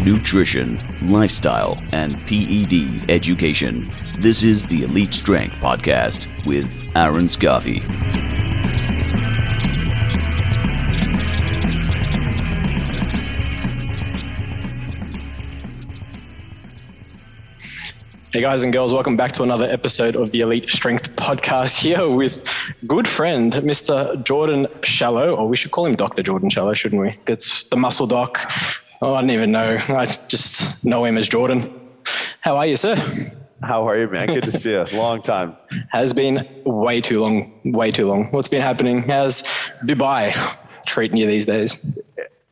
nutrition, lifestyle, and PED education. This is the Elite Strength Podcast with Aaron Scoffey. Hey guys and girls, welcome back to another episode of the Elite Strength Podcast here with good friend, Mr. Jordan Shallow, or we should call him Dr. Jordan Shallow, shouldn't we? That's the muscle doc. Oh, I don't even know. I just know him as Jordan. How are you, sir? How are you, man? Good to see you. Long time. Has been way too long. What's been happening? How's Dubai treating you these days?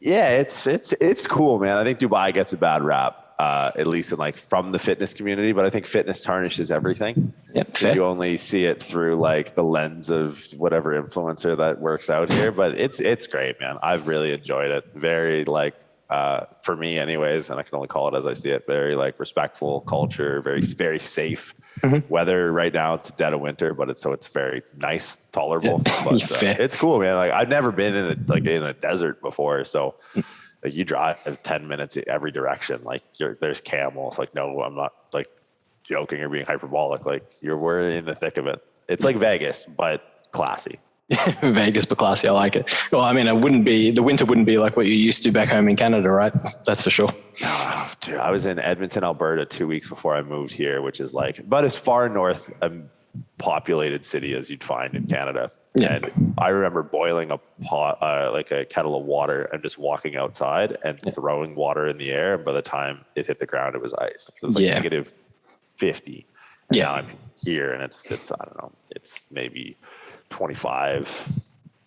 Yeah, it's cool, man. I think Dubai gets a bad rap. At least in like from the fitness community, but I think fitness tarnishes everything. Yep, so you only see it through like the lens of whatever influencer that works out here. But it's great, man. I've really enjoyed it. Very like for me, anyways, and I can only call it as I see it. Very like respectful culture. Very safe. Mm-hmm. Weather right now it's dead of winter, but it's very nice, tolerable. Yeah. But, it's cool, man. Like I've never been in a desert before, so. Like you drive 10 minutes every direction. Like there's camels. Like, no, I'm not like joking or being hyperbolic. Like we're in the thick of it. It's like Vegas, but classy. Vegas, but classy. I like it. Well, I mean, the winter wouldn't be like what you used to back home in Canada, right? That's for sure. Oh, dude, I was in Edmonton, Alberta 2 weeks before I moved here, which is like about as far north a populated city as you'd find in Canada. Yeah. And I remember boiling a pot, like a kettle of water, and just walking outside and throwing water in the air. And by the time it hit the ground, it was ice. So it was like negative 50. And now I'm here, and it's I don't know, it's maybe 25,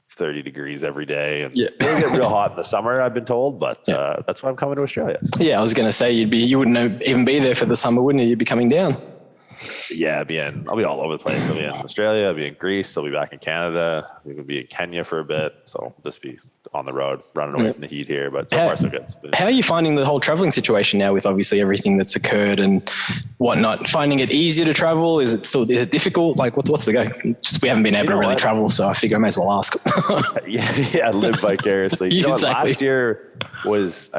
30 degrees every day. And it'll get real hot in the summer, I've been told, but that's why I'm coming to Australia. Yeah, I was going to say you wouldn't even be there for the summer, wouldn't you? You'd be coming down. Yeah, I'll be all over the place. I'll be in Australia, I'll be in Greece, I'll be back in Canada, we could be in Kenya for a bit. So I'll just be on the road, running away from the heat here, but so far so good. How are you finding the whole traveling situation now with obviously everything that's occurred and whatnot? Finding it easier to travel? Is it difficult? Like what's the go? Just we haven't been able to really travel, so I figure I may as well ask. yeah, live vicariously. Exactly. Last year was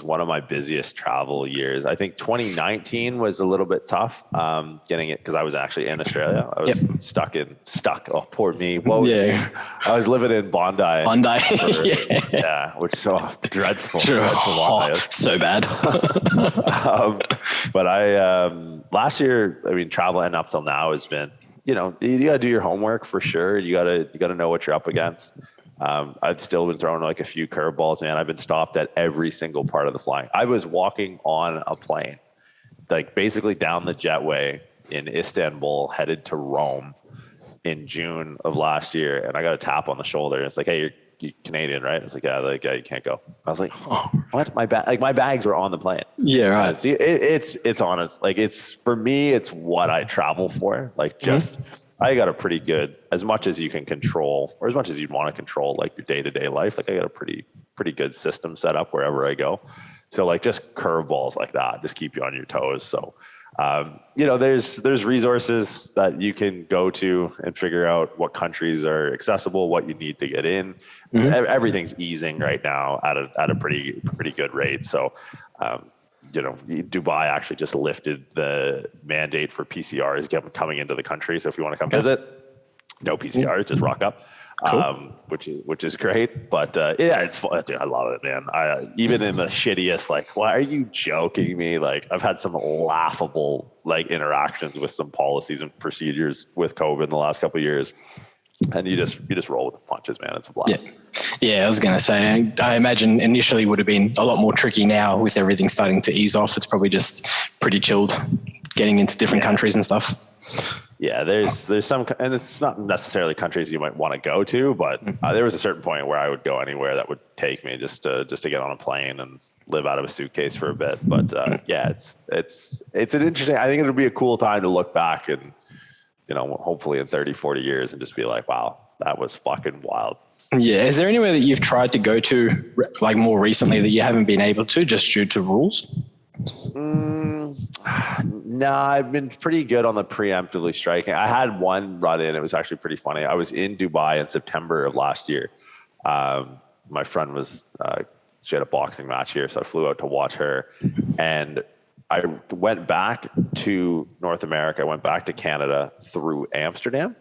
one of my busiest travel years. I think 2019 was a little bit tough getting it because I was actually in Australia. I was stuck. Oh, poor me. I was living in Bondi. Which is so dreadful. So bad. But I last year, I mean, traveling up till now has been, you got to do your homework for sure. You got to know what you're up against. I've still been throwing like a few curveballs, man. I've been stopped at every single part of the flying. I was walking on a plane, like basically down the jetway in Istanbul, headed to Rome in June of last year. And I got a tap on the shoulder. And it's like, hey, you're Canadian, right? It's like, yeah, you can't go. I was like, oh, what? My bags were on the plane. Yeah, right. See, it's honest. Like for me, it's what I travel for. Like just, I got a pretty good, as much as you can control, or as much as you'd want to control, like your day-to-day life. Like I got a pretty good system set up wherever I go. So like just curveballs like that, just keep you on your toes. So, there's resources that you can go to and figure out what countries are accessible, what you need to get in. Everything's easing right now at a pretty good rate. So, Dubai actually just lifted the mandate for PCRs coming into the country. So if you want to come visit, no PCRs, just rock up, cool. which is great. But it's fun. Dude, I love it, man. Even in the shittiest, like, why are you joking me? Like I've had some laughable like interactions with some policies and procedures with COVID in the last couple of years. And you just roll with the punches, man. It's a blast. Yeah, I was going to say, I imagine initially would have been a lot more tricky. Now with everything starting to ease off, it's probably just pretty chilled getting into different countries and stuff. Yeah, there's some, and it's not necessarily countries you might want to go to, but there was a certain point where I would go anywhere that would take me just to get on a plane and live out of a suitcase for a bit. But it's an interesting, I think it'll be a cool time to look back and, hopefully in 30, 40 years and just be like, wow, that was fucking wild. Yeah. Is there anywhere that you've tried to go to like more recently that you haven't been able to just due to rules? No, I've been pretty good on the preemptively striking. I had one run in. It was actually pretty funny. I was in Dubai in September of last year. My friend was she had a boxing match here. So I flew out to watch her, and I went back to North America. I went back to Canada through Amsterdam.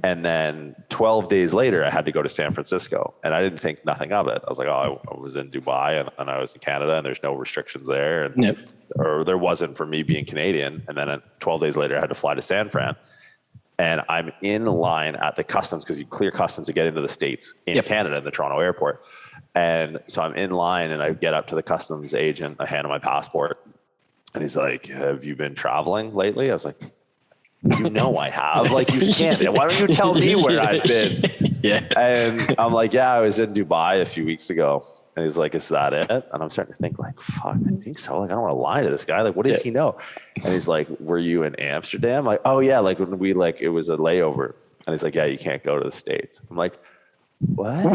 And then 12 days later, I had to go to San Francisco, and I didn't think nothing of it. I was like, oh, I was in Dubai and I was in Canada, and there's no restrictions there. And, or there wasn't for me being Canadian. And then 12 days later, I had to fly to San Fran. And I'm in line at the customs, because you clear customs to get into the States in Canada, in the Toronto airport. And so I'm in line, and I get up to the customs agent. I hand him my passport, and he's like, have you been traveling lately? I was like, you know I have. Like, you can't. Why don't you tell me where I've been? And I'm like, yeah, I was in Dubai a few weeks ago. And he's like, is that it? And I'm starting to think, like, fuck, I think so. Like, I don't want to lie to this guy. Like, what does he know? And he's like, were you in Amsterdam? Like, oh yeah, like when we it was a layover. And he's like, yeah, you can't go to the States. I'm like, what?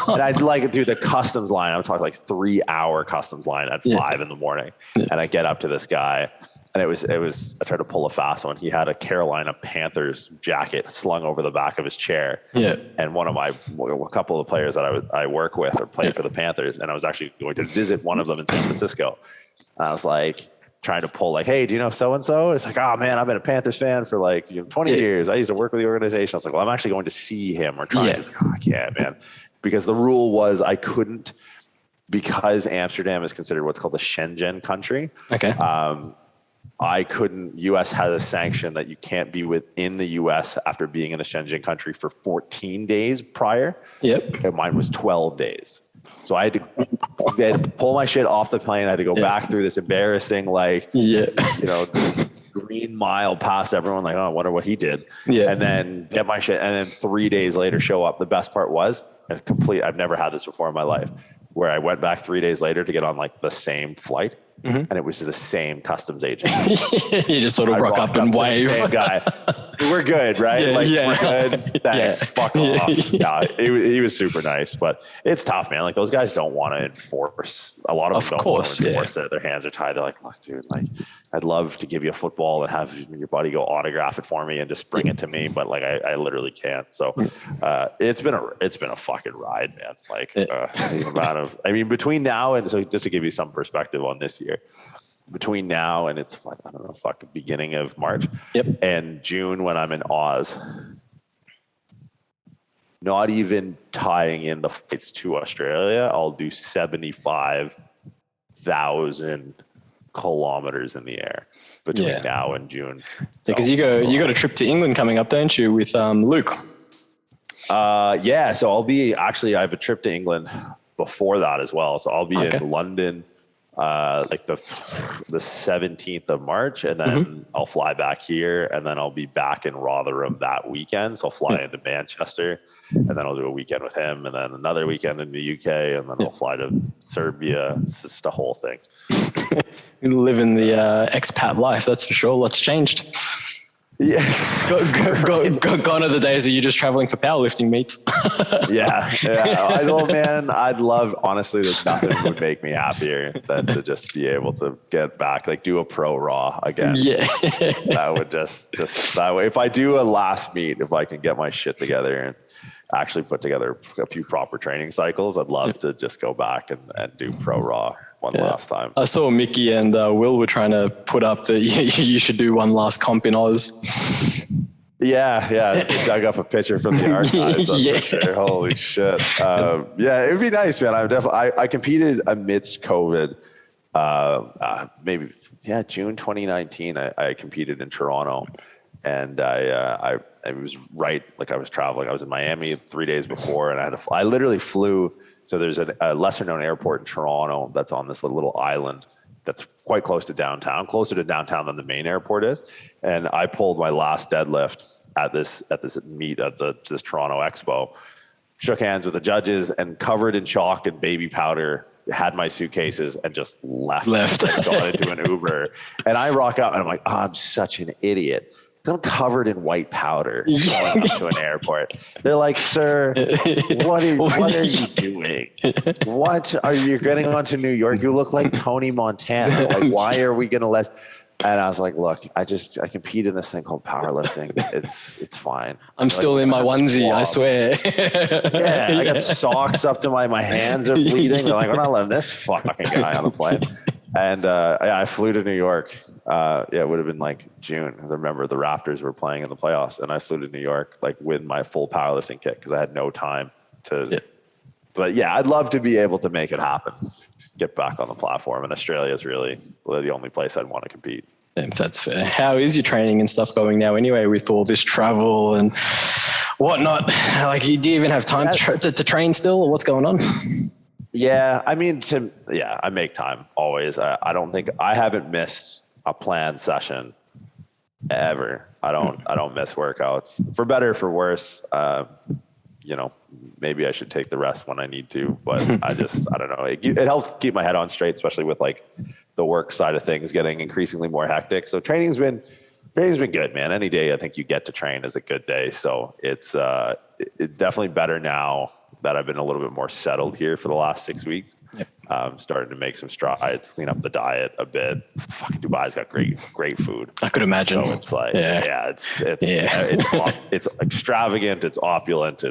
And I'd like do the customs line. I'm talking like 3-hour customs line at 5 in the morning. And I get up to this guy, and it was, I tried to pull a fast one. He had a Carolina Panthers jacket slung over the back of his chair. And a couple of the players that I work with or played for the Panthers, and I was actually going to visit one of them in San Francisco. And I was like, trying to pull like, hey, do you know so-and-so? It's like, oh man, I've been a Panthers fan for like 20 years. I used to work with the organization. I was like, well, I'm actually going to see him or try. Like, oh, I can't, man. Because the rule was I couldn't, because Amsterdam is considered what's called a Schengen country. I couldn't, US has a sanction that you can't be within the US after being in a Schengen country for 14 days prior. And mine was 12 days. So I had to pull my shit off the plane. I had to go back through this embarrassing, green mile past everyone. Like, oh, I wonder what he did. And then get my shit. And then 3 days later show up. The best part was I've never had this before in my life, where I went back 3 days later to get on like the same flight. And it was the same customs agent. You just sort of rock up and wave. Same guy. We're good, right? We're good. Thanks. Fuck off. Yeah, he was super nice, but it's tough, man. Like, those guys don't want to enforce. A lot of them don't want to enforce it. Their hands are tied. They're like, look, dude, like, I'd love to give you a football and have your buddy go autograph it for me and just bring it to me, but like, I literally can't. So it's been a fucking ride, man. Like, the amount of, between now and, so just to give you some perspective on this year, between now and it's like, I don't know, beginning of March and June when I'm in Oz, not even tying in the flights to Australia, I'll do 75,000 kilometers in the air between now and June. Because you got a trip to England coming up, don't you, with Luke? So I have a trip to England before that as well. So I'll be in London like the 17th of March, and then I'll fly back here, and then I'll be back in Rotherham that weekend. So I'll fly into Manchester, and then I'll do a weekend with him, and then another weekend in the UK, and then I'll fly to Serbia. It's just a whole thing. Living the expat life, that's for sure. Lots changed. Yeah. Gone are the days of you just traveling for powerlifting meets. I'd love, honestly, there's nothing would make me happier than to just be able to get back, like do a pro raw again. That would just that way. If I do a last meet, if I can get my shit together and actually put together a few proper training cycles, I'd love to just go back and do pro raw one last time. I saw Mickey and Will were trying to put up that you should do one last comp in Oz. Yeah. Dug up a picture from the archives. For sure. Holy shit. It'd be nice, man. I competed amidst COVID. June 2019. I competed in Toronto, and I was right. Like, I was traveling. I was in Miami 3 days before, and I literally flew. So there's a lesser known airport in Toronto that's on this little island that's quite close to downtown, closer to downtown than the main airport is. And I pulled my last deadlift at this meet at this Toronto Expo, shook hands with the judges, and covered in chalk and baby powder, had my suitcases and just left. And got into an Uber. And I rock out and I'm like, oh, I'm such an idiot. I'm covered in white powder going up to an airport. They're like, sir, what are you doing? What are you getting onto New York? You look like Tony Montana. Like, why are we going to let... And I was like, look, I compete in this thing called powerlifting. It's fine. I'm still in my onesie, I swear. Yeah, I got socks up to my hands are bleeding. They're like, we're not letting this fucking guy on the plane. And I flew to New York. It would have been like June, because I remember the Raptors were playing in the playoffs, and I flew to New York like with my full powerlifting kit because I had no time to. Yeah. But yeah, I'd love to be able to make it happen. Get back on the platform, and Australia is really the only place I'd want to compete. If that's fair. How is your training and stuff going now anyway, with all this travel and whatnot? Like, do you even have time to train still, or what's going on? Yeah, I mean, I make time always. I don't think I haven't missed a planned session ever. I don't miss workouts, for better or for worse. Maybe I should take the rest when I need to, but I don't know. It helps keep my head on straight, especially with like the work side of things getting increasingly more hectic. So training's been good, man. Any day I think you get to train is a good day. So it's definitely better now that I've been a little bit more settled here for the last 6 weeks. Yep. Starting to make some strides, clean up the diet a bit. Fucking Dubai's got great food. I could imagine. So it's like, it's extravagant, it's opulent,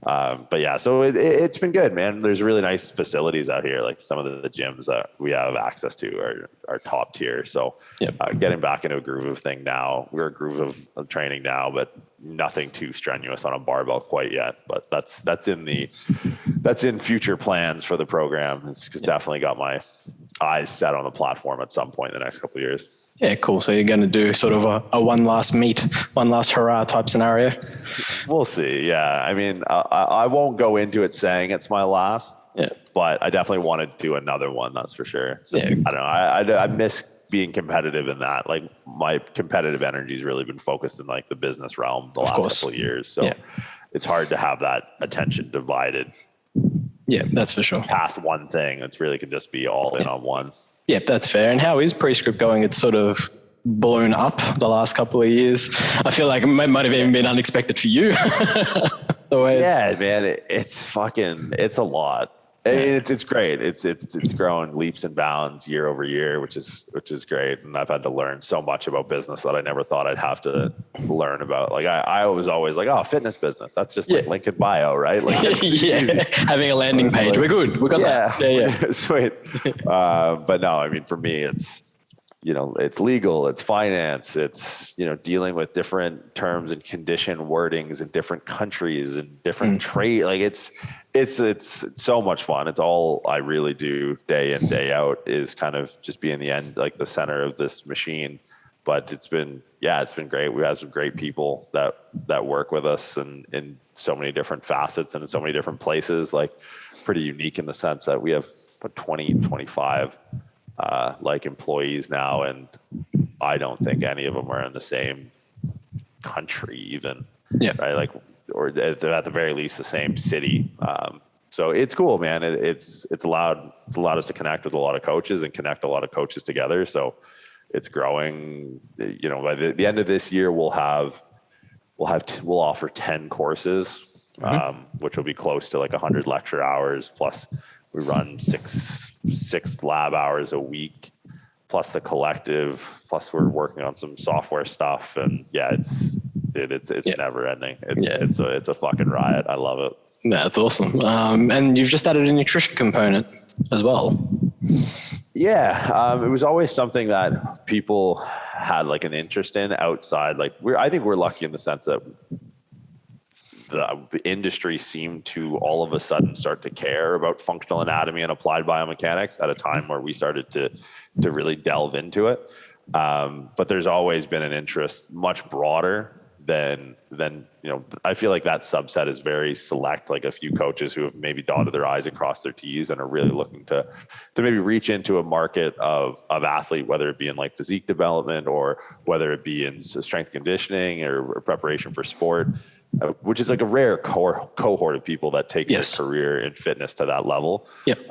but yeah, so it's been good, man. There's really nice facilities out here. Like some of the gyms that we have access to are top tier. So getting back into a groove of thing now. We're a groove of training now, but nothing too strenuous on a barbell quite yet. But that's in future plans for the program. It's definitely got my eyes set on the platform at some point in the next couple of years. Yeah, cool. So you're going to do sort of a one last meet, one last hurrah type scenario? We'll see. Yeah. I mean, I won't go into it saying it's my last, but I definitely want to do another one. That's for sure. I don't know. I miss being competitive in that. Like my competitive energy has really been focused in like the business realm the last couple of years. So it's hard to have that attention divided. Yeah, that's for sure. Past one thing. It's really can just be all in on one. Yeah, that's fair. And how is Prescript going? It's sort of blown up the last couple of years. I feel like it might have even been unexpected for you. Man, it's a lot. It's great. It's grown leaps and bounds year over year, which is great. And I've had to learn so much about business that I never thought I'd have to learn about. Like I was always like, oh, fitness business. That's just like link in bio, right? Like having a landing page. We're good. We got that. Yeah. Sweet. But no, I mean, for me, it's legal, it's finance, it's, dealing with different terms and condition wordings in different countries and different trade. Like it's so much fun. It's all I really do day in, day out is kind of just be in the end, like the center of this machine. But it's been great. We have some great people that work with us and in so many different facets and in so many different places, like pretty unique in the sense that we have 25 like employees now, and I don't think any of them are in the same country even. Yeah. Right. Like, or they're at the very least the same city. So it's cool, man. It's allowed us to connect with a lot of coaches and connect a lot of coaches together. So it's growing. By the end of this year, we'll offer 10 courses, which will be close to like 100 lecture hours. Plus we run six lab hours a week, plus the collective, plus we're working on some software stuff. And it's never ending. It's a fucking riot. I love it. Yeah, that's awesome. And you've just added a nutrition component as well. Yeah. It was always something that people had like an interest in outside. Like I think we're lucky in the sense that the industry seemed to all of a sudden start to care about functional anatomy and applied biomechanics at a time where we started to really delve into it. But there's always been an interest much broader than I feel like that subset is very select, like a few coaches who have maybe dotted their I's and crossed their T's and are really looking to maybe reach into a market of athlete, whether it be in like physique development or whether it be in strength conditioning or preparation for sport, which is like a rare cohort of people that take their career in fitness to that level. Yep.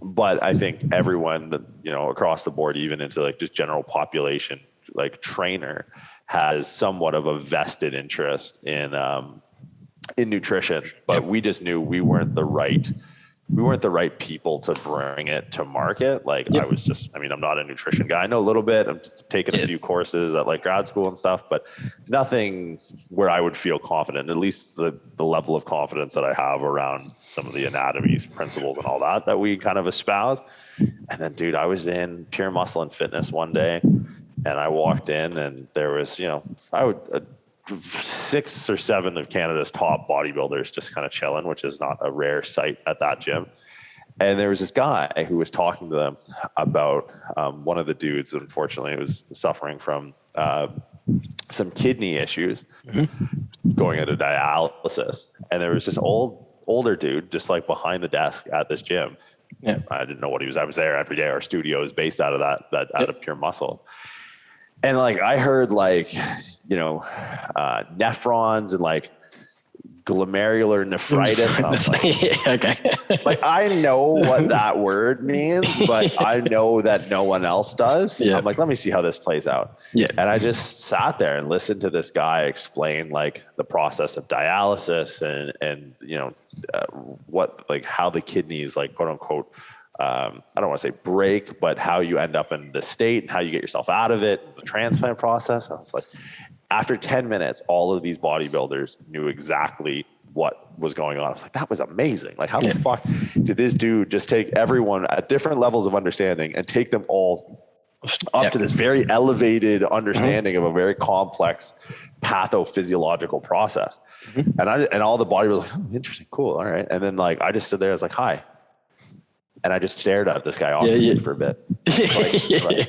But I think everyone that, across the board, even into like just general population, like trainer, has somewhat of a vested interest in nutrition, but we just knew we weren't the right we weren't the right people to bring it to market. Like I'm not a nutrition guy. I know a little bit. I'm taking a few courses at like grad school and stuff, but nothing where I would feel confident, at least the level of confidence that I have around some of the anatomy principles and all that we kind of espouse. And then, dude, I was in Pure Muscle and Fitness one day, and I walked in, and there was, 6 or 7 of Canada's top bodybuilders just kind of chilling, which is not a rare sight at that gym. And there was this guy who was talking to them about one of the dudes, unfortunately, was suffering from some kidney issues, going into dialysis. And there was this older dude just like behind the desk at this gym. Yeah, I didn't know what he was. I was there every day. Our studio is based out of that out of Pure Muscle. And like, I heard like, nephrons and like glomerular nephritis. And I was like, okay. Like, I know what that word means, but I know that no one else does. Yeah. I'm like, let me see how this plays out. Yeah. And I just sat there and listened to this guy explain like the process of dialysis and how the kidneys, like, quote unquote, I don't want to say break, but how you end up in the state and how you get yourself out of it, the transplant process. I was like, after 10 minutes, all of these bodybuilders knew exactly what was going on. I was like, that was amazing. Like, how the fuck did this dude just take everyone at different levels of understanding and take them all up to this very elevated understanding of a very complex pathophysiological process? And all the bodybuilders were like, oh, interesting, cool, all right. And then like, I just stood there, I was like, hi. And I just stared at this guy awkwardly for a bit. Like,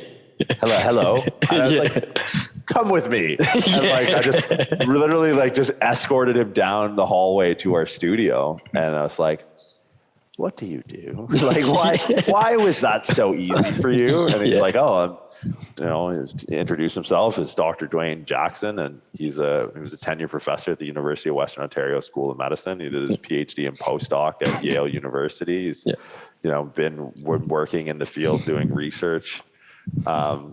hello. And I was like, come with me. And like, I just literally like just escorted him down the hallway to our studio. And I was like, what do you do? Like, why was that so easy for you? And he's like, he introduced himself as Dr. Dwayne Jackson. And he was a tenure professor at the University of Western Ontario School of Medicine. He did his PhD and postdoc at Yale University. He's, been working in the field doing research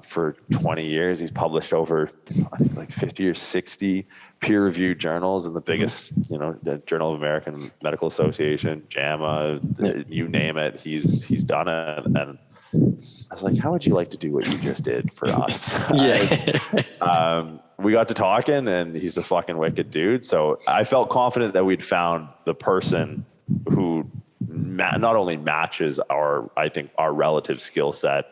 for 20 years. He's published over, I think, like 50 or 60 peer-reviewed journals in the biggest, the Journal of American Medical Association, JAMA, you name it. He's done it. And I was like, how would you like to do what you just did for us? We got to talking, and he's a fucking wicked dude. So I felt confident that we'd found the person who not only matches our relative skill set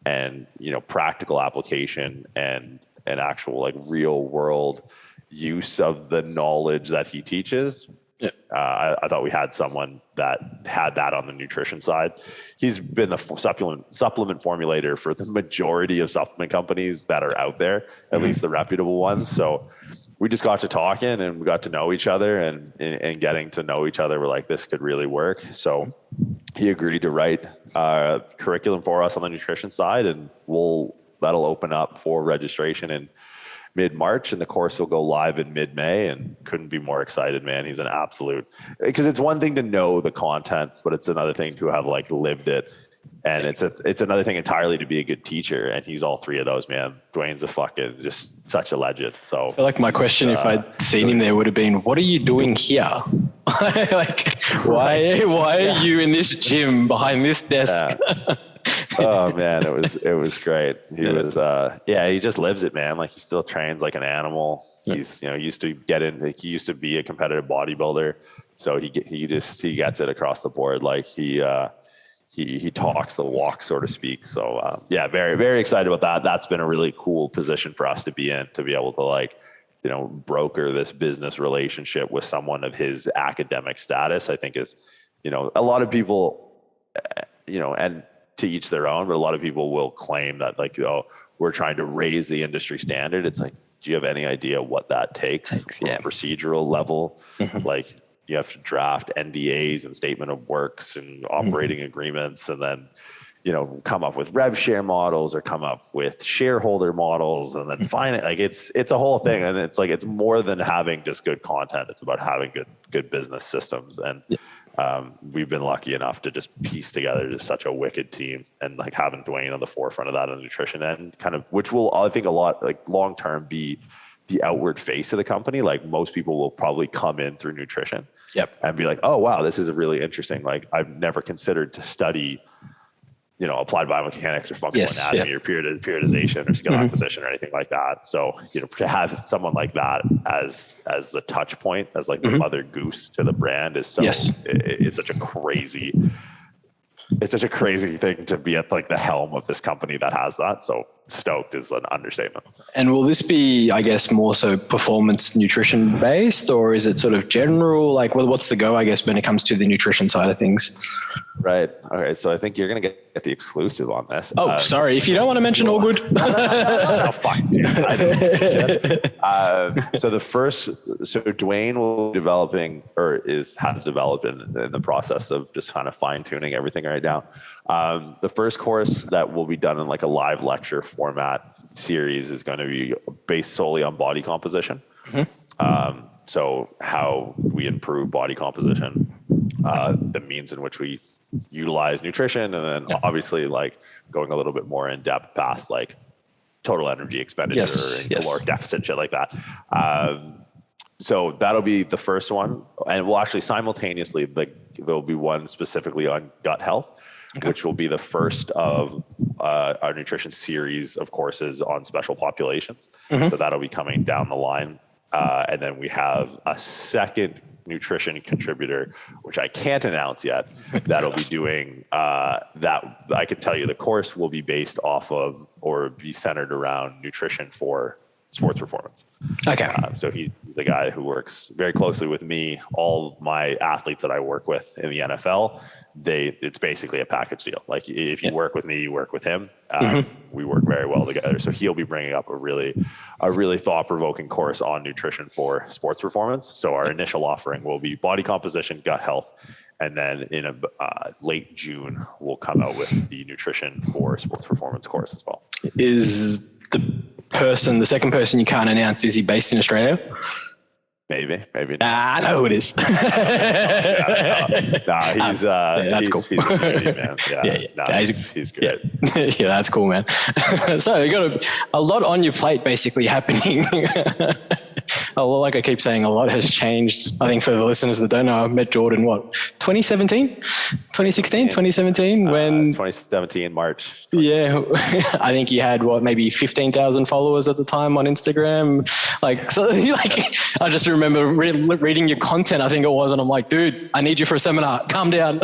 and, practical application and an actual like real world use of the knowledge that he teaches. Yeah. I thought we had someone that had that on the nutrition side. He's been the supplement formulator for the majority of supplement companies that are out there, at least the reputable ones. So we just got to talking and we got to know each other, and getting to know each other, we're like, this could really work. So he agreed to write curriculum for us on the nutrition side, and that'll open up for registration in mid-March, and the course will go live in mid-May, and couldn't be more excited, man. He's an absolute, because it's one thing to know the content, but it's another thing to have like lived it. And it's another thing entirely to be a good teacher. And he's all three of those, man. Dwayne's just such a legend. So I feel like my question, if I'd seen him there, would have been, what are you doing here? Like, why are you in this gym behind this desk? Yeah. Oh man, it was great. He was he just lives it, man. Like, he still trains like an animal. He's used to be a competitive bodybuilder, so he gets it across the board. Like, he talks the walk, so to speak. So very, very excited about that. That's been a really cool position for us to be in, to be able to broker this business relationship with someone of his academic status. I think is, a lot of people, and to each their own, but a lot of people will claim that we're trying to raise the industry standard. It's like, do you have any idea what that takes from a procedural level? Like, you have to draft NDAs and statement of works and operating agreements, and then, come up with rev share models or come up with shareholder models, and then finally, like, it's a whole thing. And it's like, it's more than having just good content. It's about having good business systems. And we've been lucky enough to just piece together just such a wicked team, and like having Dwayne on the forefront of that on the nutrition end, kind of, which will, I think, a lot like long-term be the outward face of the company. Like most people will probably come in through nutrition and be like, oh, wow, this is really interesting. Like I've never considered to study, applied biomechanics or functional anatomy or periodization or skill acquisition or anything like that. So, to have someone like that as the touch point, as like the mother goose to the brand is so, it's such a crazy thing to be at like the helm of this company that has that. So stoked is an understatement. And will this be, I guess, more so performance nutrition based, or is it sort of general? Like, what's the go, I guess, when it comes to the nutrition side of things? Right. Okay. So I think you're going to get the exclusive on this. Oh, sorry. If you don't want to mention, all good. No, fuck, dude. So Dwayne will be developing has developed in the process of just kind of fine tuning everything right now. The first course that will be done in like a live lecture format series is going to be based solely on body composition. So how we improve body composition, the means in which we utilize nutrition, and then obviously like going a little bit more in depth past like total energy expenditure and caloric deficit, shit like that. So that'll be the first one. And we'll actually simultaneously, like there'll be one specifically on gut health, which will be the first of our nutrition series of courses on special populations. So that'll be coming down the line. And then we have a second nutrition contributor, which I can't announce yet, that'll be doing that. I could tell you the course will be based off of or be centered around nutrition for sports performance. Okay. So he's the guy who works very closely with me. All my athletes that I work with in the NFL, it's basically a package deal. Like if you work with me, you work with him. We work very well together. So he'll be bringing up a really thought-provoking course on nutrition for sports performance. So our initial offering will be body composition, gut health, and then in late June, we'll come out with the nutrition for sports performance course as well. Is the second person you can't announce, is he based in Australia? Maybe. I know who it is. He's cool. He's a beauty, man. He's great. Yeah, that's cool, man. So you got a lot on your plate basically happening. Like I keep saying, a lot has changed. I think for the listeners that don't know, I met Jordan, 2017? 2016, 2017? When 2017, March. Yeah. I think you had, maybe 15,000 followers at the time on Instagram. I just remember reading your content, I think it was, and I'm like, dude, I need you for a seminar. Calm down.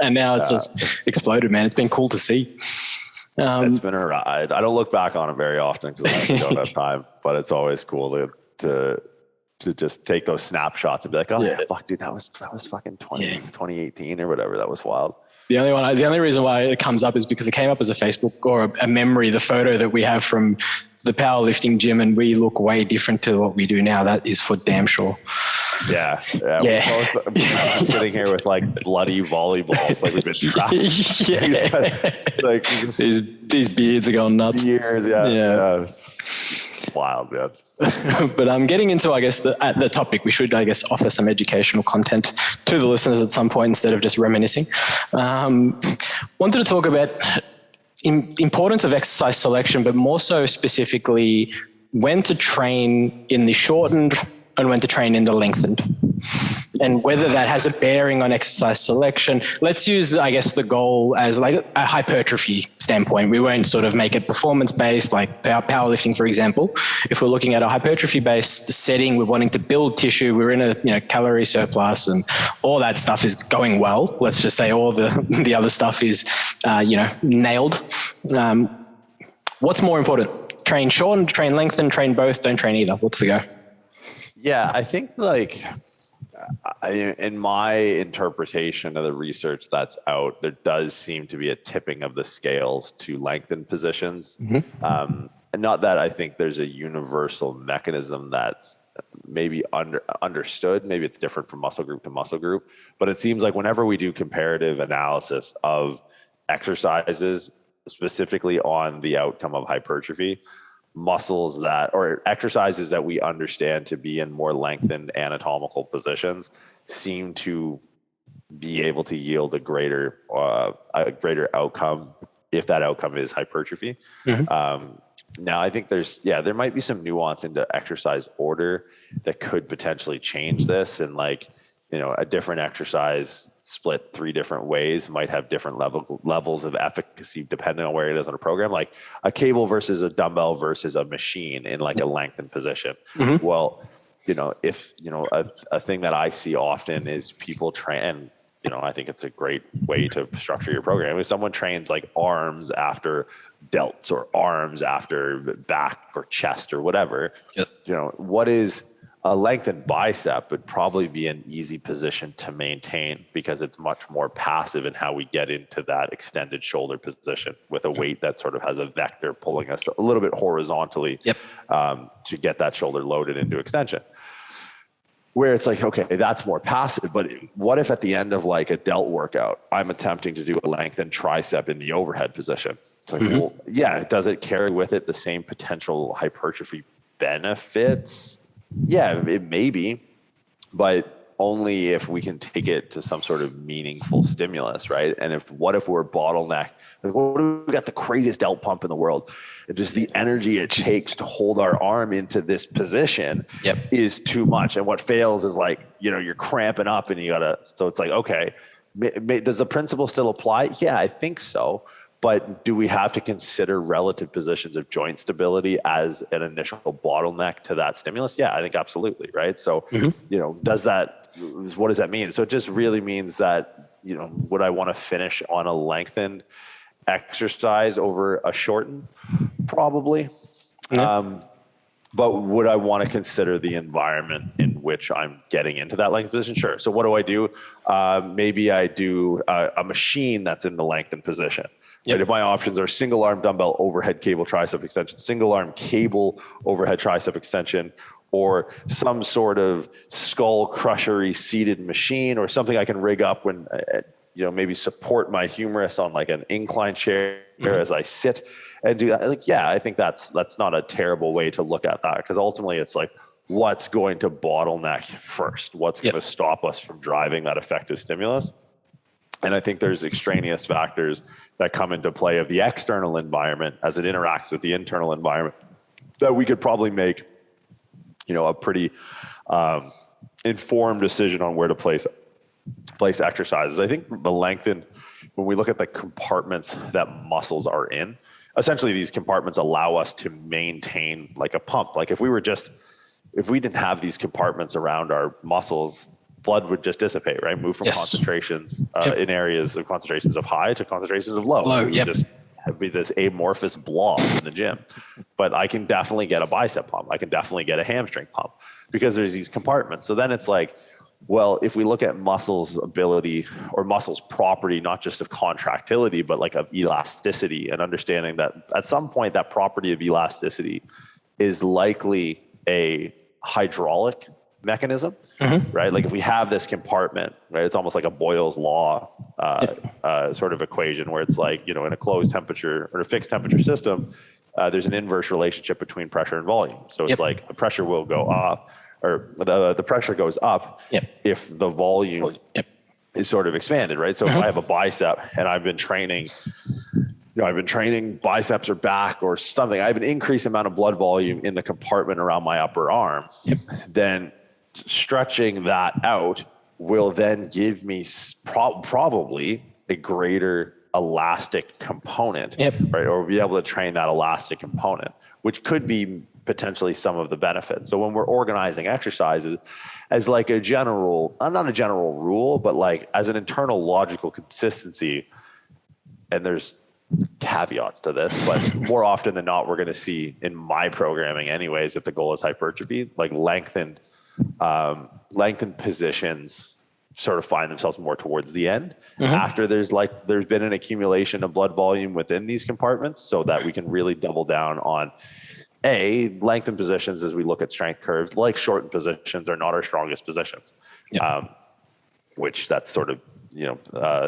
And now it's just exploded, man. It's been cool to see. It's been a ride. I don't look back on it very often because I don't have time, but it's always cool to just take those snapshots and be like, fuck, dude, that was fucking 2018 or whatever. That was wild. The only reason why it comes up is because it came up as a Facebook or a memory, the photo that we have from the powerlifting gym, and we look way different to what we do now. That is for damn sure. Yeah. We're both sitting here with like bloody volleyballs, like we've been trapped. These beards are going nuts. Yeah. Wild, man. But I'm getting into, I guess, the topic. We should, I guess, offer some educational content to the listeners at some point instead of just reminiscing. Wanted to talk about importance of exercise selection, but more so specifically when to train in the shortened and when to train in the lengthened, and whether that has a bearing on exercise selection. Let's use, I guess, the goal as like a hypertrophy standpoint. We won't sort of make it performance-based, like powerlifting, for example. If we're looking at a hypertrophy-based setting, we're wanting to build tissue, we're in a calorie surplus, and all that stuff is going well. Let's just say all the other stuff is, nailed. What's more important? Train shortened, train lengthened, train both, don't train either. What's the go? Yeah, I think in my interpretation of the research that's out, there does seem to be a tipping of the scales to lengthen positions. And not that I think there's a universal mechanism that's maybe understood. Maybe it's different from muscle group to muscle group, but it seems like whenever we do comparative analysis of exercises, specifically on the outcome of hypertrophy, exercises that we understand to be in more lengthened anatomical positions seem to be able to yield a greater outcome if that outcome is hypertrophy. Now, I think there might be some nuance into exercise order that could potentially change this. And like, a different exercise split 3 different ways might have different levels of efficacy depending on where it is on a program, like a cable versus a dumbbell versus a machine in like a lengthened position. Mm-hmm. Well, if, a thing that I see often is people train, and, I think it's a great way to structure your program. If someone trains like arms after delts or arms after back or chest or whatever, yep. What is a lengthened bicep would probably be an easy position to maintain because it's much more passive in how we get into that extended shoulder position with a weight that sort of has a vector pulling us a little bit horizontally, yep. To get that shoulder loaded into extension. Where it's like, okay, that's more passive, but what if at the end of like a delt workout, I'm attempting to do a lengthened tricep in the overhead position? It's like, mm-hmm. Well, yeah, does it carry with it the same potential hypertrophy benefits? Yeah, it may be, but only if we can take it to some sort of meaningful stimulus, right? And what if we're bottlenecked? Like, what if we got the craziest delt pump in the world? And just the energy it takes to hold our arm into this position yep. is too much. And what fails is like, you're cramping up and so it's like, okay, does the principle still apply? Yeah, I think so. But do we have to consider relative positions of joint stability as an initial bottleneck to that stimulus? Yeah, I think absolutely, right? So, mm-hmm. What does that mean? So it just really means that, would I want to finish on a lengthened exercise over a shortened? Probably. Mm-hmm. But would I want to consider the environment in which I'm getting into that lengthened position? Sure. So what do? Maybe I do a machine that's in the lengthened position. Yep. Right, if my options are single arm dumbbell overhead cable tricep extension, single arm cable overhead tricep extension, or some sort of skull crushery seated machine, or something I can rig up when, maybe support my humerus on like an incline chair mm-hmm. as I sit and do that. Like, yeah, I think that's not a terrible way to look at that, because ultimately it's like, what's going to bottleneck first? What's going to stop us from driving that effective stimulus? And I think there's extraneous factors that come into play of the external environment as it interacts with the internal environment that we could probably make, a pretty informed decision on where to place exercises. I think when we look at the compartments that muscles are in, essentially these compartments allow us to maintain like a pump. Like if we didn't have these compartments around our muscles, blood would just dissipate, right? Move from concentrations in areas of concentrations of high to concentrations of low. Yep. Just be this amorphous blob in the gym. But I can definitely get a bicep pump. I can definitely get a hamstring pump because there's these compartments. So then it's like, well, if we look at muscles ability or muscles property, not just of contractility, but like of elasticity, and understanding that at some point that property of elasticity is likely a hydraulic mechanism, mm-hmm. right? Like if we have this compartment, right, it's almost like a Boyle's law sort of equation where it's like, in a closed temperature or a fixed temperature system, there's an inverse relationship between pressure and volume. So it's like the pressure will go up, or the pressure goes up if the volume is sort of expanded, right? So if I have a bicep and I've been training biceps or back or something, I have an increased amount of blood volume in the compartment around my upper arm, then stretching that out will then give me probably a greater elastic component, right? Or be able to train that elastic component, which could be potentially some of the benefits. So when we're organizing exercises as like a general, not a general rule, but like as an internal logical consistency, and there's caveats to this, but more often than not, we're going to see in my programming anyways, if the goal is hypertrophy, like lengthened positions sort of find themselves more towards the end after there's been an accumulation of blood volume within these compartments, so that we can really double down on lengthened positions as we look at strength curves. Like shortened positions are not our strongest positions, which that's sort of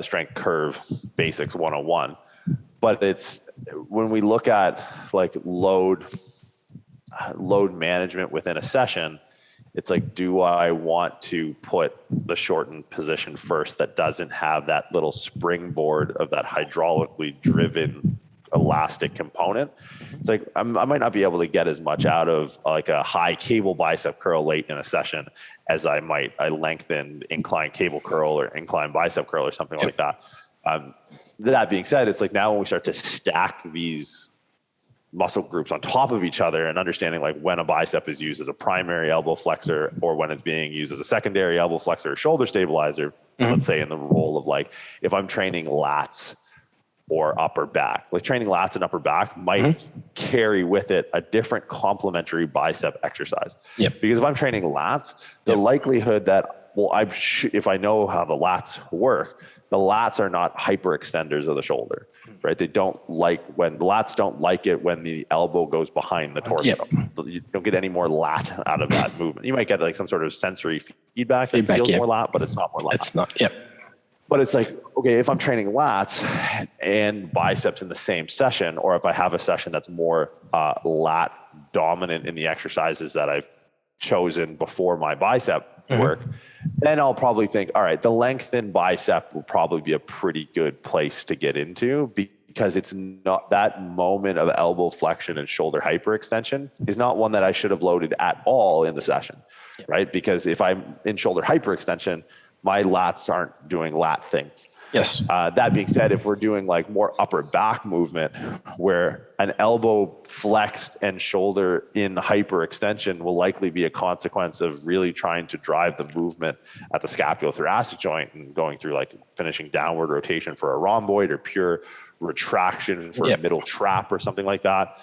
strength curve basics 101. But it's when we look at like load management within a session, it's like, do I want to put the shortened position first that doesn't have that little springboard of that hydraulically driven elastic component. It's like I might not be able to get as much out of like a high cable bicep curl late in a session as I might a lengthened incline cable curl or incline bicep curl or something like that. That being said, it's like now when we start to stack these muscle groups on top of each other and understanding like when a bicep is used as a primary elbow flexor or when it's being used as a secondary elbow flexor or shoulder stabilizer, let's say in the role of like, if I'm training lats or upper back, like training lats and upper back might carry with it a different complementary bicep exercise. Because if I'm training lats, the likelihood that, well, if I know how the lats work, the lats are not hyperextenders of the shoulder, right? They don't like when the lats don't like it when the elbow goes behind the torso. You don't get any more lat out of that movement. You might get like some sort of sensory feedback. It feels more lat, but it's not more lat. It's not. But it's like, okay, if I'm training lats and biceps in the same session, or if I have a session that's more lat dominant in the exercises that I've chosen before my bicep work, then I'll probably think, all right, the lengthened bicep will probably be a pretty good place to get into, because it's not that moment of elbow flexion and shoulder hyperextension is not one that I should have loaded at all in the session, right? Because if I'm in shoulder hyperextension, my lats aren't doing lat things. That being said, if we're doing like more upper back movement where an elbow flexed and shoulder in hyperextension will likely be a consequence of really trying to drive the movement at the scapulothoracic joint and going through like finishing downward rotation for a rhomboid or pure retraction for a middle trap or something like that,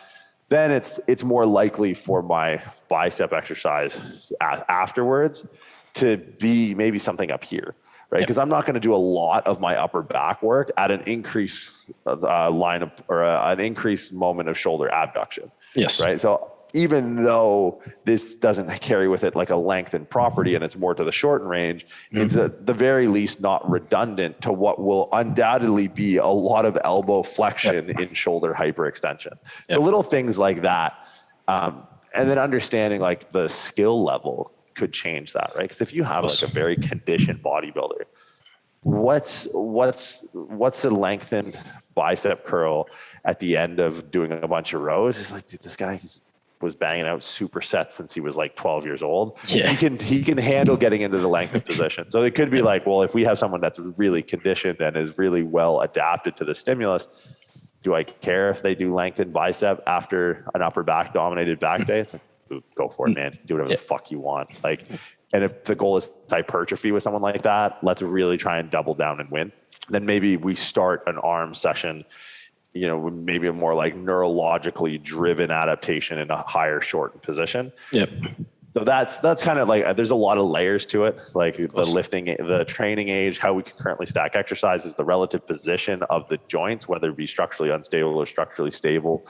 then it's more likely for my bicep exercise afterwards to be maybe something up here. Right, because I'm not going to do a lot of my upper back work at an increased line of or an increased moment of shoulder abduction. Right. So even though this doesn't carry with it like a lengthened property and it's more to the shorten range, it's at the very least not redundant to what will undoubtedly be a lot of elbow flexion in shoulder hyperextension. So little things like that, and then understanding like the skill level could change that, right? Because if you have like a very conditioned bodybuilder, what's the lengthened bicep curl at the end of doing a bunch of rows? It's like, dude, this guy was banging out supersets since he was like 12 years old. He can handle getting into the lengthened position. So it could be like, well, if we have someone that's really conditioned and is really well adapted to the stimulus, do I care if they do lengthened bicep after an upper back dominated back day? It's like, go for it, man. Do whatever the fuck you want. Like, and if the goal is hypertrophy with someone like that, let's really try and double down and win. Then maybe we start an arm session, you know, maybe a more like neurologically driven adaptation in a higher shortened position. So that's kind of like, there's a lot of layers to it, like the lifting, the training age, how we can currently stack exercises, the relative position of the joints, whether it be structurally unstable or structurally stable,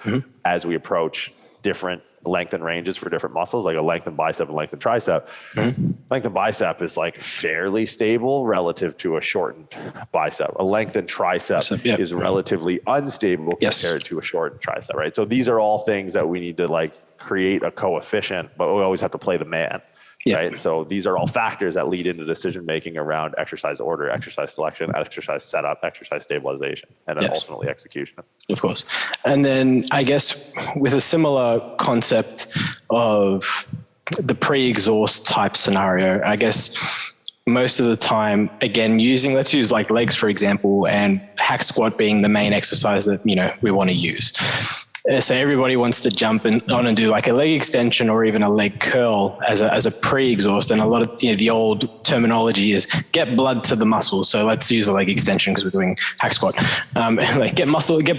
as we approach different lengthened ranges for different muscles, like a lengthened bicep and lengthened tricep. Lengthened bicep is like fairly stable relative to a shortened bicep. A lengthened tricep is relatively unstable compared to a shortened tricep, right? So these are all things that we need to like create a coefficient, but we always have to play the man. Right. So these are all factors that lead into decision making around exercise order, exercise selection, exercise setup, exercise stabilization, and then ultimately execution. Of course. And then I guess with a similar concept of the pre-exhaust type scenario, I guess most of the time, again, let's use like legs, for example, and hack squat being the main exercise that, you know, we want to use. So everybody wants to jump on and do like a leg extension or even a leg curl as a pre-exhaust. And a lot of, you know, the old terminology is get blood to the muscle. So let's use the leg extension because we're doing hack squat. Like get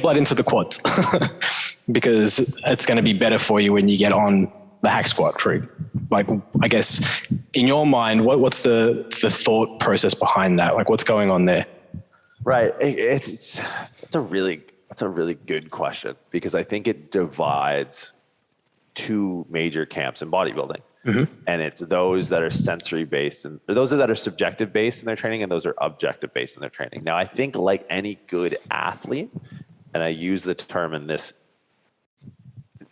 blood into the quads because it's going to be better for you when you get on the hack squat tree. Like, I guess in your mind, what's the thought process behind that? Like what's going on there? Right. It's a really good question because I think it divides two major camps in bodybuilding. And it's those that are sensory based and those that are subjective based in their training and those are objective based in their training. Now, I think like any good athlete, and I use the term in this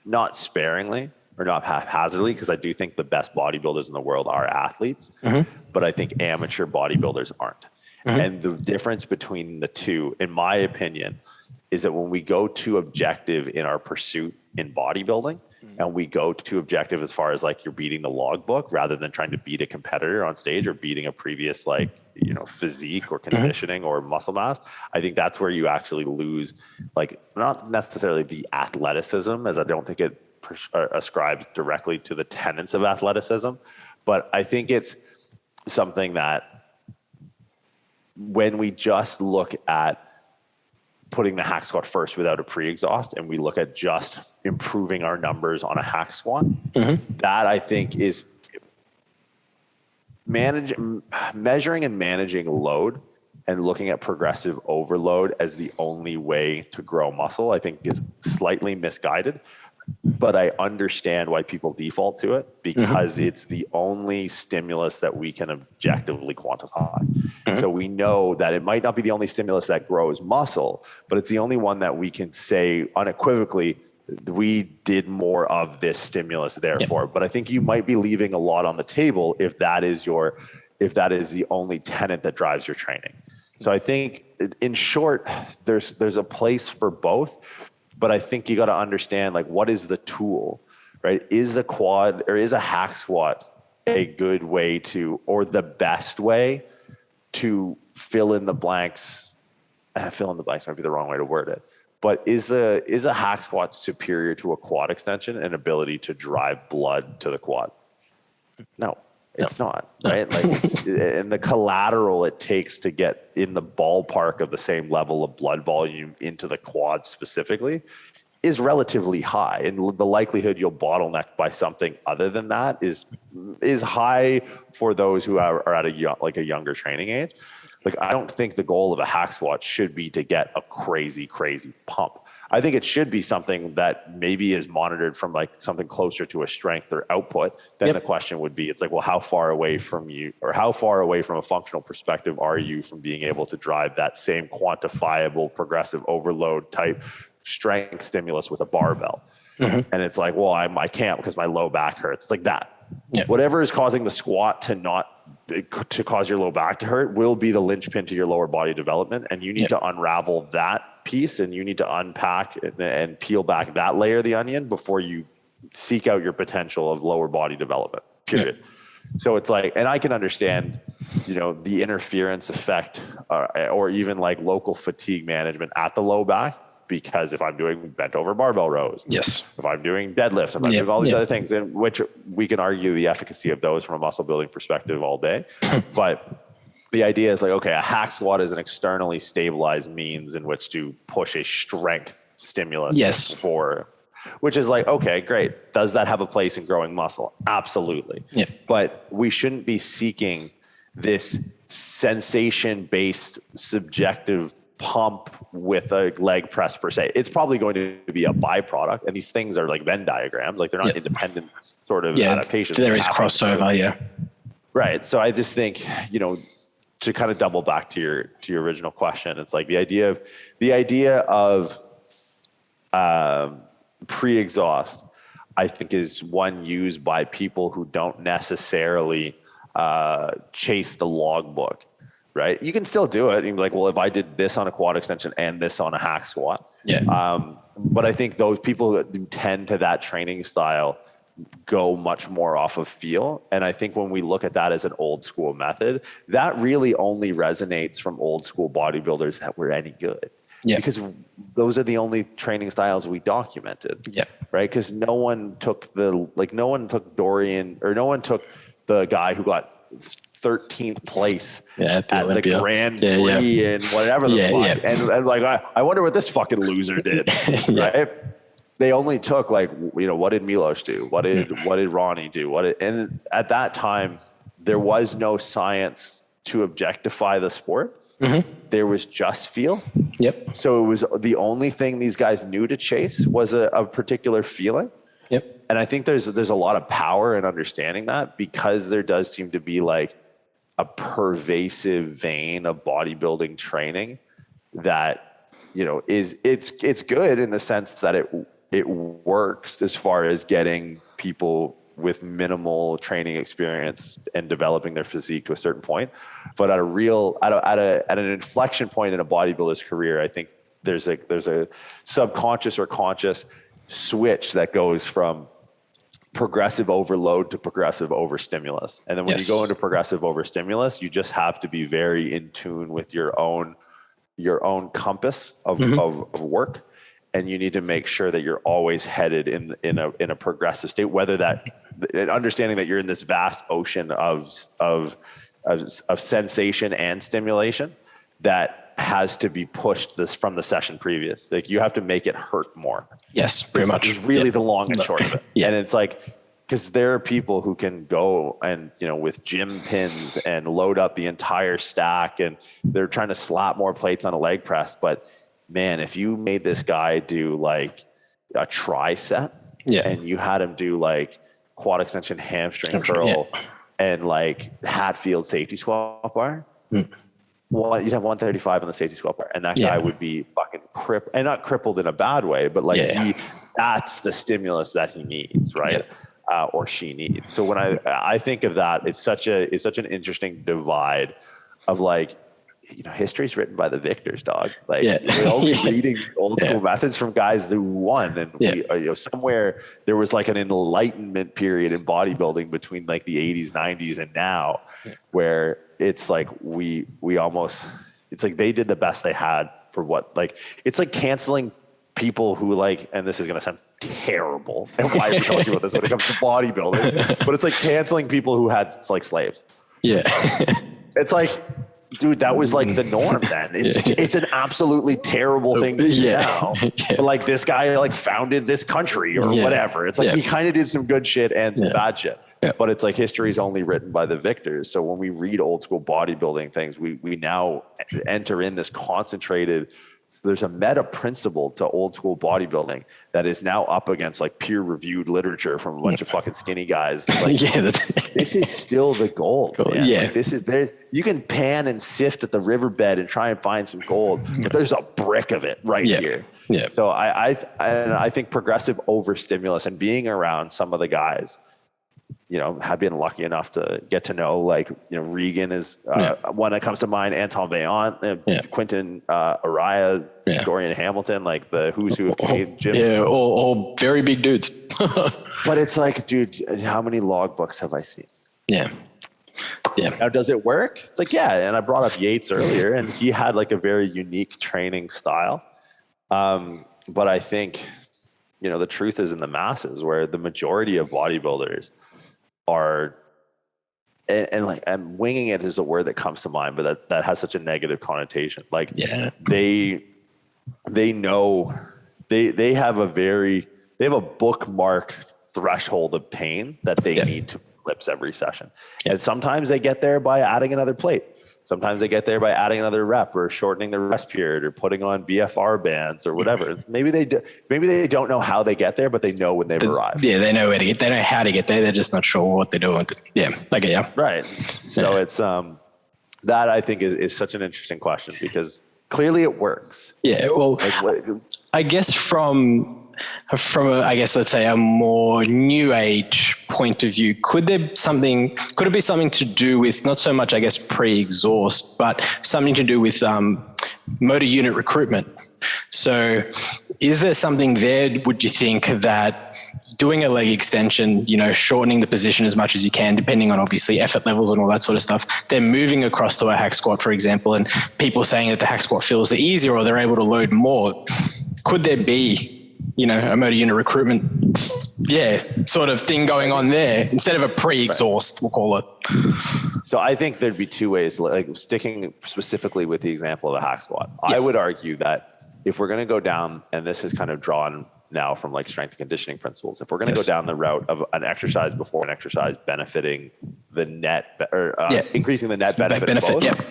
not sparingly or not haphazardly because I do think the best bodybuilders in the world are athletes, but I think amateur bodybuilders aren't. And the difference between the two, in my opinion, is that when we go too objective in our pursuit in bodybuilding, and we go too objective as far as like you're beating the logbook rather than trying to beat a competitor on stage or beating a previous like, you know, physique or conditioning or muscle mass, I think that's where you actually lose, like not necessarily the athleticism, as I don't think it ascribes directly to the tenets of athleticism, but I think it's something that when we just look at putting the hack squat first without a pre-exhaust, and we look at just improving our numbers on a hack squat, that I think is measuring and managing load and looking at progressive overload as the only way to grow muscle, I think is slightly misguided. But I understand why people default to it, because it's the only stimulus that we can objectively quantify. So we know that it might not be the only stimulus that grows muscle, but it's the only one that we can say unequivocally, we did more of this stimulus, therefore. But I think you might be leaving a lot on the table if that is the only tenet that drives your training. So I think, in short, there's a place for both. But I think you got to understand, like, what is the tool, right? Is a quad or is a hack squat a good way to, or the best way to fill in the blanks? Fill in the blanks might be the wrong way to word it. But is a hack squat superior to a quad extension and ability to drive blood to the quad? No, it's not, right? Like, and the collateral it takes to get in the ballpark of the same level of blood volume into the quad specifically is relatively high, and the likelihood you'll bottleneck by something other than that is high for those who are at a younger training age. Like, I don't think the goal of a hack squat should be to get a crazy pump. I think it should be something that maybe is monitored from like something closer to a strength or output. Then the question would be, it's like, well, how far away from a functional perspective are you from being able to drive that same quantifiable progressive overload type strength stimulus with a barbell? And it's like, well, I can't because my low back hurts. It's like that. Whatever is causing the squat to cause your low back to hurt will be the linchpin to your lower body development. And you need to unravel that piece, and you need to unpack and peel back that layer of the onion before you seek out your potential of lower body development, period. So it's like, and I can understand, you know, the interference effect or even like local fatigue management at the low back, because if I'm doing bent over barbell rows, if I'm doing deadlifts, if I'm doing all these other things, in which we can argue the efficacy of those from a muscle building perspective all day. But the idea is like, okay, a hack squat is an externally stabilized means in which to push a strength stimulus for, which is like, okay, great. Does that have a place in growing muscle? Absolutely. But we shouldn't be seeking this sensation-based subjective pump with a leg press per se. It's probably going to be a byproduct, and these things are like Venn diagrams, like they're not independent sort of adaptations. There is crossover, right. So I just think, you know, to kind of double back to your original question, it's like the idea of pre-exhaust, I think, is one used by people who don't necessarily chase the logbook. Right. You can still do it. You're like, well, if I did this on a quad extension and this on a hack squat. But I think those people that tend to that training style go much more off of feel. And I think when we look at that as an old school method, that really only resonates from old school bodybuilders that were any good. Because those are the only training styles we documented. Right. Because no one took Dorian, or no one took the guy who got 13th place at the Grand Prix and whatever the fuck. And like, I wonder what this fucking loser did. Right. They only took like, you know, what did Milos do? What did Ronnie do? And at that time, there was no science to objectify the sport. There was just feel. So it was the only thing these guys knew to chase was a particular feeling. And I think there's a lot of power in understanding that, because there does seem to be like a pervasive vein of bodybuilding training that, you know, it's good in the sense that it works as far as getting people with minimal training experience and developing their physique to a certain point. But at an inflection point in a bodybuilder's career, I think there's a subconscious or conscious switch that goes from progressive overload to progressive overstimulus. And then when you go into progressive overstimulus, you just have to be very in tune with your own compass of work. And you need to make sure that you're always headed in a progressive state, whether that, understanding that you're in this vast ocean of sensation and stimulation that has to be pushed from the session previous. Like you have to make it hurt more. Yes, pretty much. It's really the long and short of it. And it's like, because there are people who can go and, with gym pins and load up the entire stack, and they're trying to slap more plates on a leg press. But man, if you made this guy do like a tricep and you had him do like quad extension, hamstring curl and like Hatfield safety squat bar, well, you'd have 135 on the safety squat bar, and that guy would be fucking crippled, and not crippled in a bad way, but like that's the stimulus that he needs, right? Or she needs. So when I think of that, it's such an interesting divide of like, history's written by the victors, dog. Like we're only reading old school methods from guys who won, and we, somewhere there was like an enlightenment period in bodybuilding between like the 80s, 90s, and now, where it's like it's like they did the best they had for what, like, it's like canceling people who like, and this is going to sound terrible, and why are we talking about this when it comes to bodybuilding, but it's like canceling people who had like slaves. It's like, dude, that was like the norm then. It's an absolutely terrible thing to do now. But like this guy like founded this country or whatever. It's like he kind of did some good shit and some bad shit. But it's like history is only written by the victors. So when we read old school bodybuilding things, we now enter in this concentrated, there's a meta principle to old school bodybuilding that is now up against like peer reviewed literature from a bunch of fucking skinny guys. Like, this is still the gold. Man. Like, you can pan and sift at the riverbed and try and find some gold, but there's a brick of it right here. So I think progressive overstimulus and being around some of the guys, have been lucky enough to get to know, like, Regan is one that comes to mind, Anton Vaillant, Quentin Araya, Dorian Hamilton, like the who's who of Canadian gym. Yeah, all very big dudes. But it's like, dude, how many logbooks have I seen? Yeah. Now, does it work? It's like, and I brought up Yates earlier, and he had like a very unique training style. But I think, the truth is in the masses, where the majority of bodybuilders are, and winging it is a word that comes to mind, but that has such a negative connotation. Like they know they have a bookmark threshold of pain that they need to eclipse every session. And sometimes they get there by adding another plate. Sometimes they get there by adding another rep or shortening the rest period or putting on BFR bands or whatever. Maybe they don't know how they get there, but they know when they've arrived. Yeah, they know where to get. They know how to get there. They're just not sure what they're doing. Right. So it's that I think is such an interesting question, because clearly it works. Yeah. Well, I guess from let's say a more new age point of view, could it be something to do with not so much, I guess, pre-exhaust, but something to do with motor unit recruitment? So is there something there, would you think, that doing a leg extension, shortening the position as much as you can, depending on obviously effort levels and all that sort of stuff, then moving across to a hack squat, for example, and people saying that the hack squat feels easier or they're able to load more, could there be, a motor unit recruitment, sort of thing going on there instead of a pre-exhaust, we'll call it? So I think there'd be two ways, like sticking specifically with the example of a hack squat. I would argue that if we're going to go down, and this is kind of drawn now from like strength and conditioning principles, if we're going to go down the route of an exercise before an exercise benefiting the net or increasing the net benefit of both,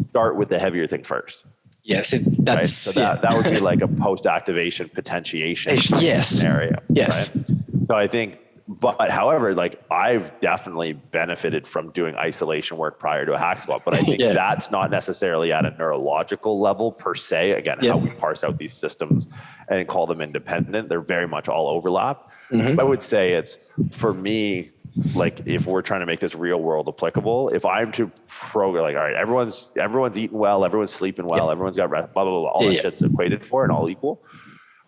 start with the heavier thing first. Yes, that's right? So that would be like a post-activation potentiation scenario. Yes. Right? So I think, but however, like I've definitely benefited from doing isolation work prior to a hack squat, but I think that's not necessarily at a neurological level per se. Again, how we parse out these systems and call them independent, they're very much all overlap. I would say it's, for me, like if we're trying to make this real world applicable, if I'm to program like, all right, everyone's eating well, everyone's sleeping well, everyone's got rest, blah, blah, blah, all that shit's equated for and all equal.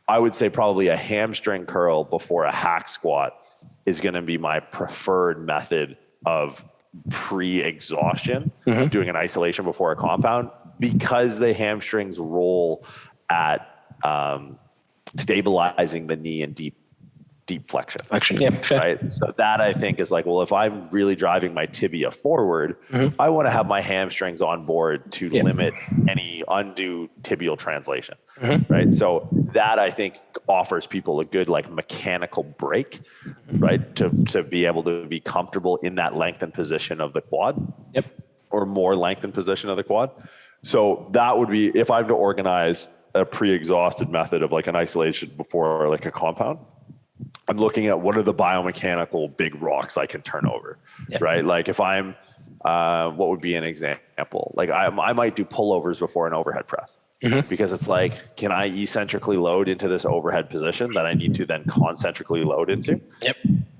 I would say probably a hamstring curl before a hack squat is going to be my preferred method of pre-exhaustion, doing an isolation before a compound, because the hamstrings roll at stabilizing the knee and deep flexion. Yeah, fair. Right. So that I think is like, well, if I'm really driving my tibia forward, I want to have my hamstrings on board to limit any undue tibial translation. Right. So that I think offers people a good like mechanical break, right? To be able to be comfortable in that lengthened position of the quad. Or more lengthened position of the quad. So that would be, if I have to organize a pre-exhausted method of like an isolation before like a compound, I'm looking at what are the biomechanical big rocks I can turn over, right? Like if I'm, what would be an example? Like I might do pullovers before an overhead press, because it's like, can I eccentrically load into this overhead position that I need to then concentrically load into?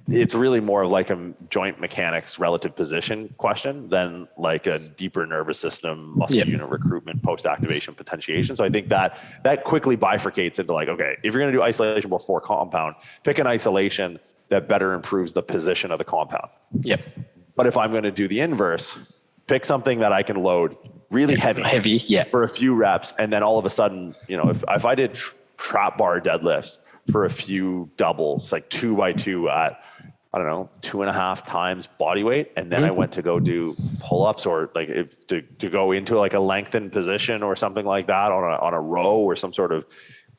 It's really more of like a joint mechanics relative position question than like a deeper nervous system, muscle unit recruitment, post-activation potentiation. So I think that quickly bifurcates into like, okay, if you're going to do isolation before compound, pick an isolation that better improves the position of the compound. But if I'm going to do the inverse, pick something that I can load really heavy for a few reps. And then all of a sudden, you know, if I did trap bar deadlifts for a few doubles, like 2x2 at, I don't know, 2.5 times body weight. And then I went to go do pull-ups or like to go into like a lengthened position or something like that on a row or some sort of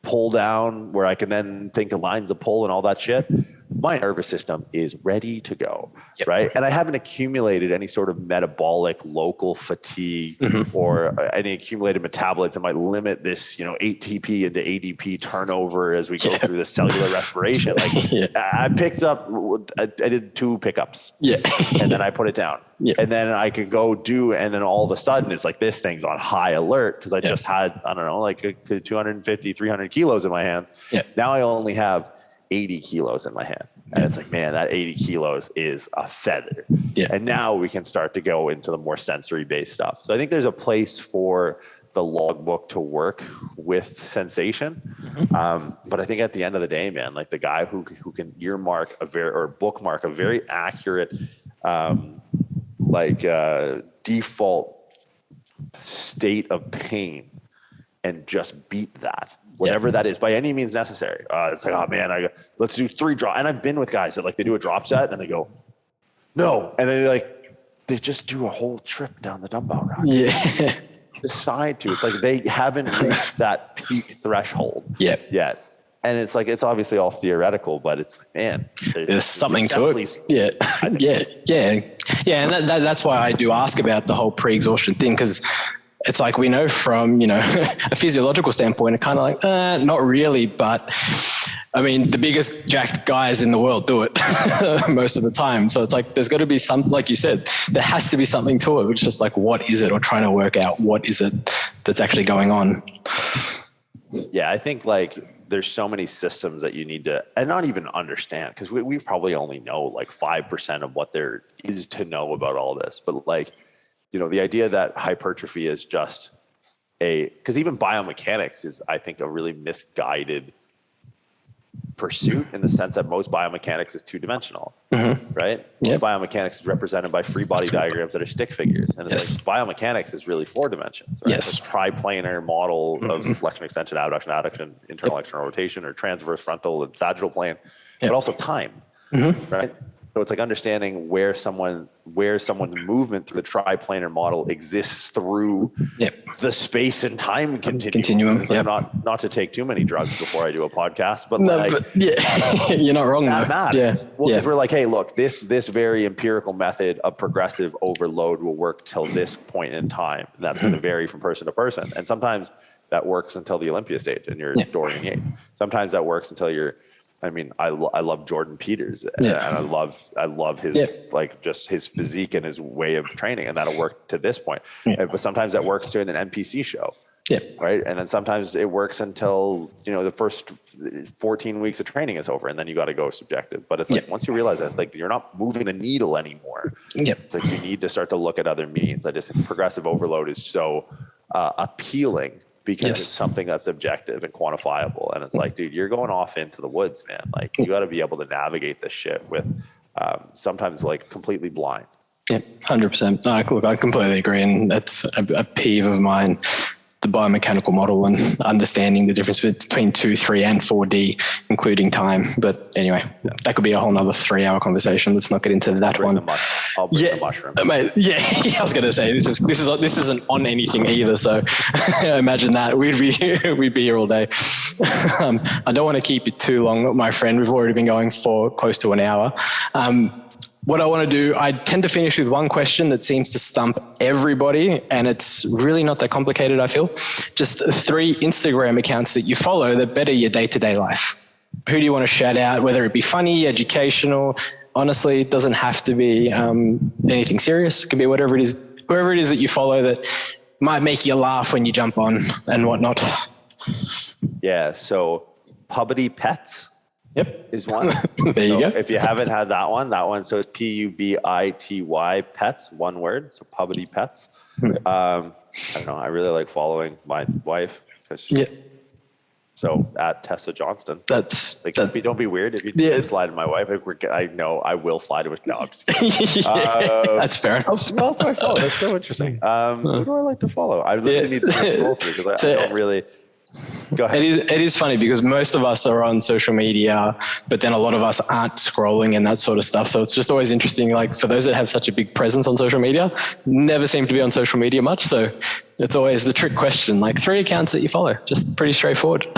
pull down where I can then think of lines of pull and all that shit. My nervous system is ready to go, right? And I haven't accumulated any sort of metabolic local fatigue or any accumulated metabolites that might limit this, you know, ATP into ADP turnover as we go through the cellular respiration. Like I picked up, I did 2 pickups and then I put it down and then I could go do, and then all of a sudden it's like, this thing's on high alert because I just had, I don't know, like 250, 300 kilos in my hands. Now I only have 80 kilos in my hand. And it's like, man, that 80 kilos is a feather. And now we can start to go into the more sensory based stuff. So I think there's a place for the logbook to work with sensation. But I think at the end of the day, man, like the guy who can earmark bookmark a very accurate, default state of pain and just beat that. Whatever that is, by any means necessary. It's like, oh man, let's do 3 drop. And I've been with guys that like, they do a drop set and they go, no. And they just do a whole trip down the dumbbell route. Decide to. It's like they haven't reached that peak threshold yet. And it's like, it's obviously all theoretical, but it's like, man, there's something to it. And that's why I do ask about the whole pre-exhaustion thing, because it's like, we know from, you know, a physiological standpoint, it's kind of like, not really, but I mean, the biggest jacked guys in the world do it most of the time. So it's like, there's got to be some, like you said, there has to be something to it, which is just like, what is it? Or trying to work out what is it that's actually going on. Yeah, I think like there's so many systems that you need to, and not even understand, because we probably only know like 5% of what there is to know about all this. But like, you know, the idea that hypertrophy is just because even biomechanics is, I think, a really misguided pursuit in the sense that most biomechanics is 2-dimensional, right? Biomechanics is represented by free body diagrams that are stick figures. And it's like biomechanics is really 4 dimensions, right? It's a triplanar model of flexion, extension, abduction, internal, external rotation, or transverse frontal and sagittal plane, but also time, right? So it's like understanding where someone's movement through the triplanar model exists through the space and time continuum. Like not to take too many drugs before I do a podcast, but you're not wrong. That matters. Because we're like, hey, look, this very empirical method of progressive overload will work till this point in time. That's going to vary from person to person, and sometimes that works until the Olympia stage and you're Dorian Yates. Sometimes that works until you're. I mean, I love Jordan Peters, and I love his like just his physique and his way of training, and that'll work to this point. But sometimes that works to an NPC show, Yeah. Right. And then sometimes it works until, the first 14 weeks of training is over, and then you got to go subjective. But it's like, once you realize that, like, you're not moving the needle anymore. Yep. It's like, you need to start to look at other means. I just think progressive overload is so appealing because it's something that's objective and quantifiable. And it's like, dude, you're going off into the woods, man. Like, you got to be able to navigate this shit with sometimes like completely blind. Yeah, 100%. Look, I completely agree. And that's a peeve of mine, the biomechanical model and understanding the difference between 2, 3, and 4D, including time. But anyway, that could be a whole nother 3-hour conversation. Let's not get into that one. I'll bring the mushroom. Mate, yeah, I was going to say this isn't on anything either. So imagine that we'd be here all day. I don't want to keep it too long, my friend. We've already been going for close to an hour. What I want to do, I tend to finish with one question that seems to stump everybody, and it's really not that complicated, I feel. Just 3 Instagram accounts that you follow that better your day-to-day life. Who do you want to shout out, whether it be funny, educational? Honestly, it doesn't have to be anything serious. It can be whatever it is, whoever it is that you follow that might make you laugh when you jump on and whatnot. Yeah, so Pubbity Pets. Yep. Is one. There you go. If you haven't had that one, so it's Pubity Pets, one word. So Pubbity Pets. I don't know. I really like following my wife. So at Tessa Johnston. That's like, don't be weird if you slide in my wife. I know I will fly to it. No, I'm just kidding. That's fair enough. Who else do I follow? That's so interesting. Who do I like to follow? I really need to scroll through because I don't really. Go ahead. It is funny because most of us are on social media, but then a lot of us aren't scrolling and that sort of stuff. So it's just always interesting. Like, for those that have such a big presence on social media, never seem to be on social media much. So it's always the trick question, like 3 accounts that you follow, just pretty straightforward.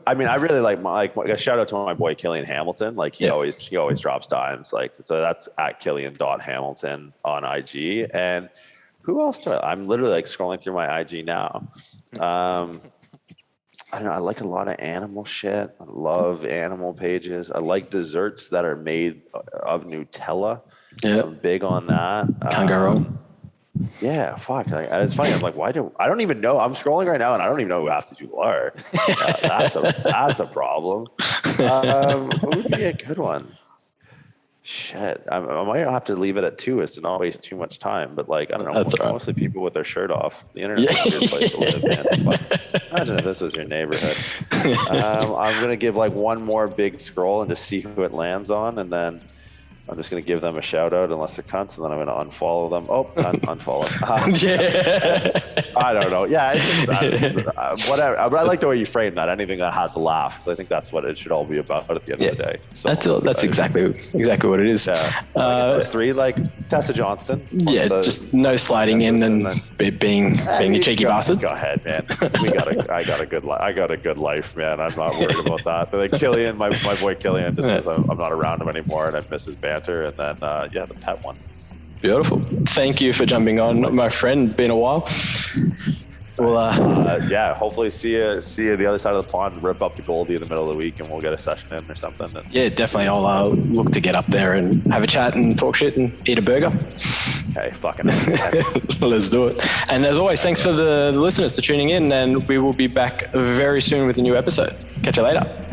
I mean, I really like a shout out to my boy, Killian Hamilton. Like he always drops dimes. Like, so that's at Killian.Hamilton on IG. And who else I'm literally like scrolling through my IG now. I don't know. I like a lot of animal shit. I love animal pages. I like desserts that are made of Nutella. Yeah, I'm big on that. Can't go wrong. Yeah, fuck. It's funny. I'm like, I don't even know. I'm scrolling right now, and I don't even know who half these people are. That's a problem. Who would be a good one? Shit, I might have to leave it at 2 as to not waste too much time. But like, I don't know, mostly people with their shirt off. The internet's a weird place to live, man. Imagine if this was your neighborhood. I'm gonna give like one more big scroll and just see who it lands on, and then I'm just going to give them a shout out unless they're cunts, and then I'm going to unfollow them. Oh, unfollow. I don't know. Yeah, it's whatever. But I like the way you frame that. Anything that has a laugh, because I think that's what it should all be about at the end of the day. So that's exactly what it is. Yeah. Those 3, like Tessa Johnston. Yeah, just no sliding in and being a cheeky bastard. Go ahead, man. I got a good life, man. I'm not worried about that. But like Killian, my boy Killian, just because I'm not around him anymore and I miss his banter. And then the pet one. Beautiful. Thank you for jumping on, my friend. It's been a while. Well, hopefully see you the other side of the pond, rip up the Goldie in the middle of the week, and we'll get a session in or something. Yeah, definitely. I'll look to get up there and have a chat and talk shit and eat a burger. Okay, fucking Let's do it. And as always, thanks for the listeners for tuning in, and we will be back very soon with a new episode. Catch you later.